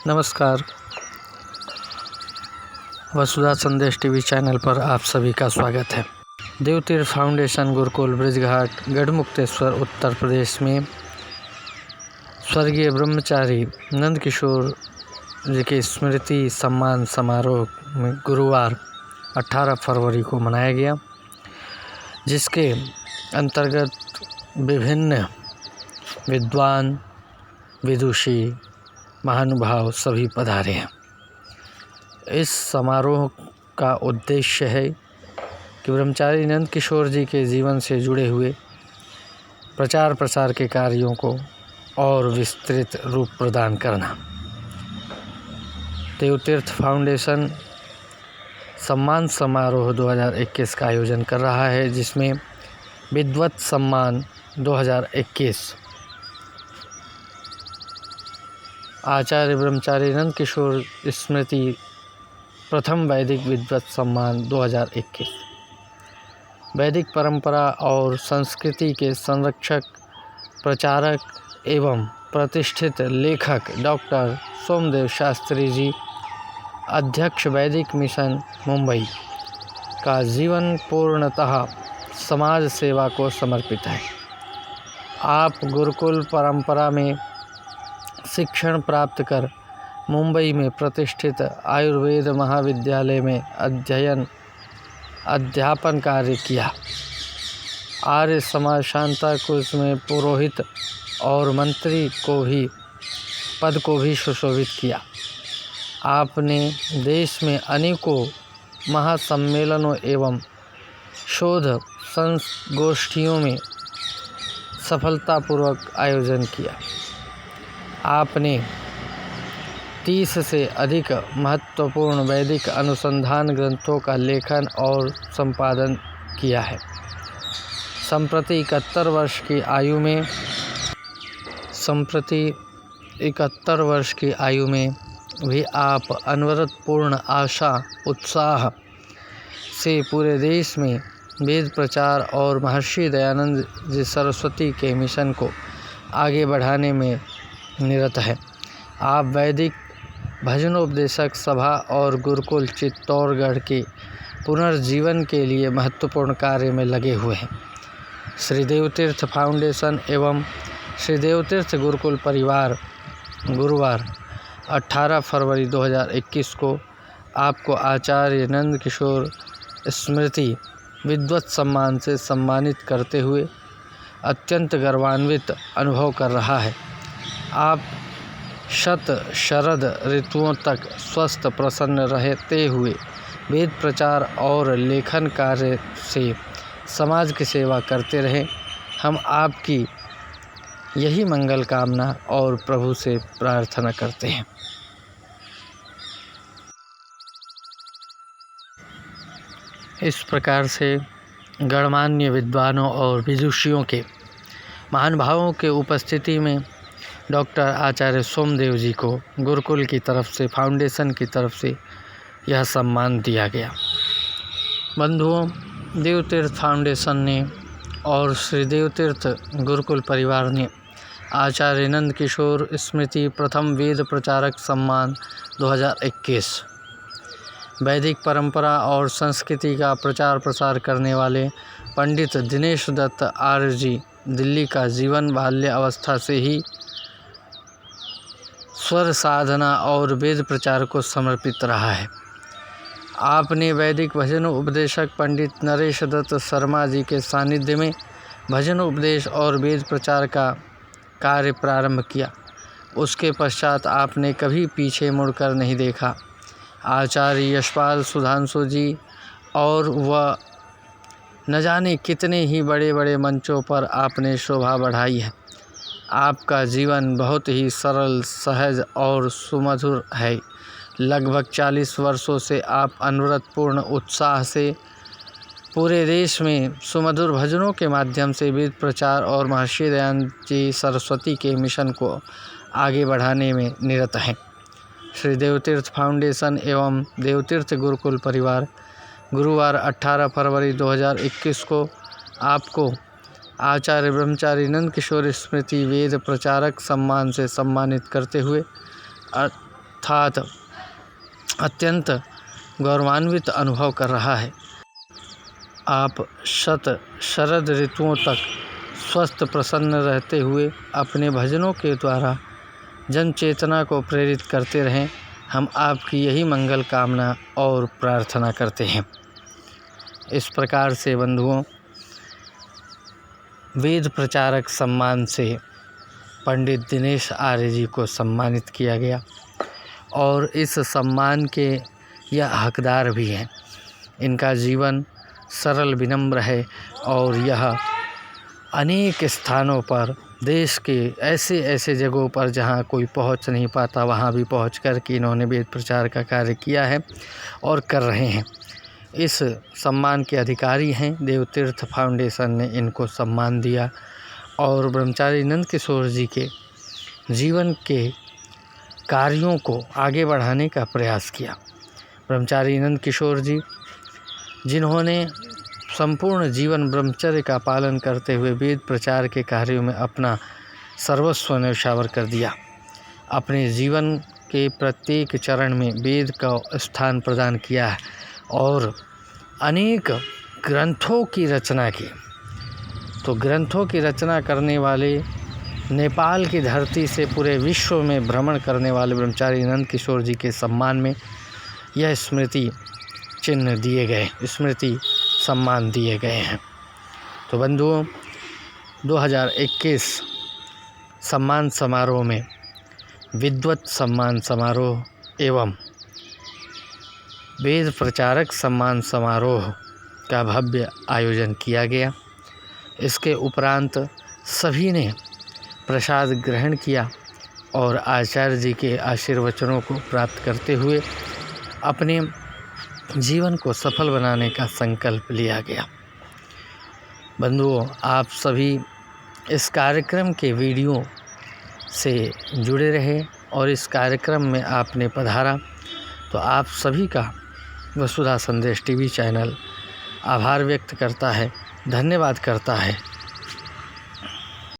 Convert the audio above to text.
नमस्कार। वसुधा संदेश TV channel पर आप सभी का स्वागत है। देवतीर्थ फाउंडेशन गुरुकुल ब्रिजघाट गढ़मुक्तेश्वर उत्तर प्रदेश में स्वर्गीय ब्रह्मचारी नंदकिशोर जी के स्मृति सम्मान समारोह में गुरुवार 18 फरवरी को मनाया गया, जिसके अंतर्गत विभिन्न विद्वान, विदुषी, महानुभाव सभी पधारे हैं। इस समारोह का उद्देश्य है कि ब्रह्मचारी नंदकिशोर जी के जीवन से जुड़े हुए प्रचार प्रसार के कार्यों को और विस्तृत रूप प्रदान करना। देवतीर्थ फाउंडेशन सम्मान समारोह 2021 का आयोजन कर रहा है, जिसमें विद्वत सम्मान 2021 आचार्य ब्रह्मचारी नंदकिशोर स्मृति प्रथम वैदिक विद्वत सम्मान 2021 वैदिक परंपरा और संस्कृति के संरक्षक, प्रचारक एवं प्रतिष्ठित लेखक डॉक्टर सोमदेव शास्त्री जी, अध्यक्ष वैदिक मिशन मुंबई का जीवन पूर्णतः समाज सेवा को समर्पित है। आप गुरुकुल परंपरा में शिक्षण प्राप्त कर मुंबई में प्रतिष्ठित आयुर्वेद महाविद्यालय में अध्यापन कार्य किया। आर्य समाज शांता कुश में पुरोहित और मंत्री पद को भी सुशोभित किया। आपने देश में अनेकों महासम्मेलनों एवं शोध संगोष्ठियों में सफलतापूर्वक आयोजन किया। आपने 30 से अधिक महत्वपूर्ण वैदिक अनुसंधान ग्रंथों का लेखन और संपादन किया है। संप्रति 71 वर्ष की आयु में भी आप अनवरत पूर्ण आशा उत्साह से पूरे देश में वेद प्रचार और महर्षि दयानंद जी सरस्वती के मिशन को आगे बढ़ाने में निरत है। आप वैदिक भजनोपदेशक सभा और गुरुकुल चित्तौड़गढ़ के पुनर्जीवन के लिए महत्वपूर्ण कार्य में लगे हुए हैं। श्री देवतीर्थ फाउंडेशन एवं श्री देवतीर्थ गुरुकुल परिवार गुरुवार 18 फरवरी 2021 को आपको आचार्य नंदकिशोर स्मृति विद्वत सम्मान से सम्मानित करते हुए अत्यंत गर्वान्वित अनुभव कर रहा है। आप शरद ऋतुओं तक स्वस्थ प्रसन्न रहते हुए वेद प्रचार और लेखन कार्य से समाज की सेवा करते रहें। हम आपकी यही मंगल कामना और प्रभु से प्रार्थना करते हैं। इस प्रकार से गणमान्य विद्वानों और विदुषियों के महान भावों के उपस्थिति में डॉक्टर आचार्य सोमदेव जी को गुरुकुल की तरफ से, फाउंडेशन की तरफ से यह सम्मान दिया गया। बंधुओं, देवतीर्थ फाउंडेशन ने और श्री देवतीर्थ गुरुकुल परिवार ने आचार्य नंदकिशोर स्मृति प्रथम वेद प्रचारक सम्मान 2021 वैदिक परंपरा और संस्कृति का प्रचार प्रसार करने वाले पंडित दिनेश दत्त आर्य जी, दिल्ली का जीवन बाल्य अवस्था से ही स्वर साधना और वेद प्रचार को समर्पित रहा है। आपने वैदिक भजन उपदेशक पंडित नरेश दत्त शर्मा जी के सानिध्य में भजन उपदेश और वेद प्रचार का कार्य प्रारंभ किया। उसके पश्चात आपने कभी पीछे मुड़कर नहीं देखा। आचार्य यशपाल सुधांशु जी और वह न जाने कितने ही बड़े बड़े मंचों पर आपने शोभा बढ़ाई है। आपका जीवन बहुत ही सरल, सहज और सुमधुर है। लगभग 40 वर्षों से आप अनवरत पूर्ण उत्साह से पूरे देश में सुमधुर भजनों के माध्यम से वेद प्रचार और महर्षि दयानंद जी सरस्वती के मिशन को आगे बढ़ाने में निरत हैं। श्री देवतीर्थ फाउंडेशन एवं देवतीर्थ गुरुकुल परिवार गुरुवार 18 फरवरी 2021 को आपको आचार्य ब्रह्मचारी नंदकिशोर स्मृति वेद प्रचारक सम्मान से सम्मानित करते हुए अर्थात अत्यंत गौरवान्वित अनुभव कर रहा है। आप शरद ऋतुओं तक स्वस्थ प्रसन्न रहते हुए अपने भजनों के द्वारा जन चेतना को प्रेरित करते रहें। हम आपकी यही मंगल कामना और प्रार्थना करते हैं। इस प्रकार से बंधुओं, वेद प्रचारक सम्मान से पंडित दिनेश आर्य जी को सम्मानित किया गया और इस सम्मान के यह हकदार भी हैं। इनका जीवन सरल विनम्र है और यह अनेक स्थानों पर, देश के ऐसे ऐसे जगहों पर जहाँ कोई पहुँच नहीं पाता वहाँ भी पहुँच कर के इन्होंने वेद प्रचार का कार्य किया है और कर रहे हैं। इस सम्मान के अधिकारी हैं देवतीर्थ फाउंडेशन ने इनको सम्मान दिया और ब्रह्मचारी नंद किशोर जी के जीवन के कार्यों को आगे बढ़ाने का प्रयास किया। ब्रह्मचारी नंद किशोर जी, जिन्होंने संपूर्ण जीवन ब्रह्मचर्य का पालन करते हुए वेद प्रचार के कार्यों में अपना सर्वस्व न्यौछावर कर दिया, अपने जीवन के प्रत्येक चरण में वेद का स्थान प्रदान किया है और अनेक ग्रंथों की रचना की। तो ग्रंथों की रचना करने वाले, नेपाल की धरती से पूरे विश्व में भ्रमण करने वाले ब्रह्मचारी नंद किशोर जी के सम्मान में यह स्मृति चिन्ह दिए गए, स्मृति सम्मान दिए गए हैं। तो बंधुओं, 2021 सम्मान समारोह में विद्वत सम्मान समारोह एवं वेद प्रचारक सम्मान समारोह का भव्य आयोजन किया गया। इसके उपरांत सभी ने प्रसाद ग्रहण किया और आचार्य जी के आशीर्वचनों को प्राप्त करते हुए अपने जीवन को सफल बनाने का संकल्प लिया गया। बंधुओं, आप सभी इस कार्यक्रम के वीडियो से जुड़े रहे और इस कार्यक्रम में आपने पधारा, तो आप सभी का वसुधा संदेश टीवी चैनल आभार व्यक्त करता है, धन्यवाद करता है।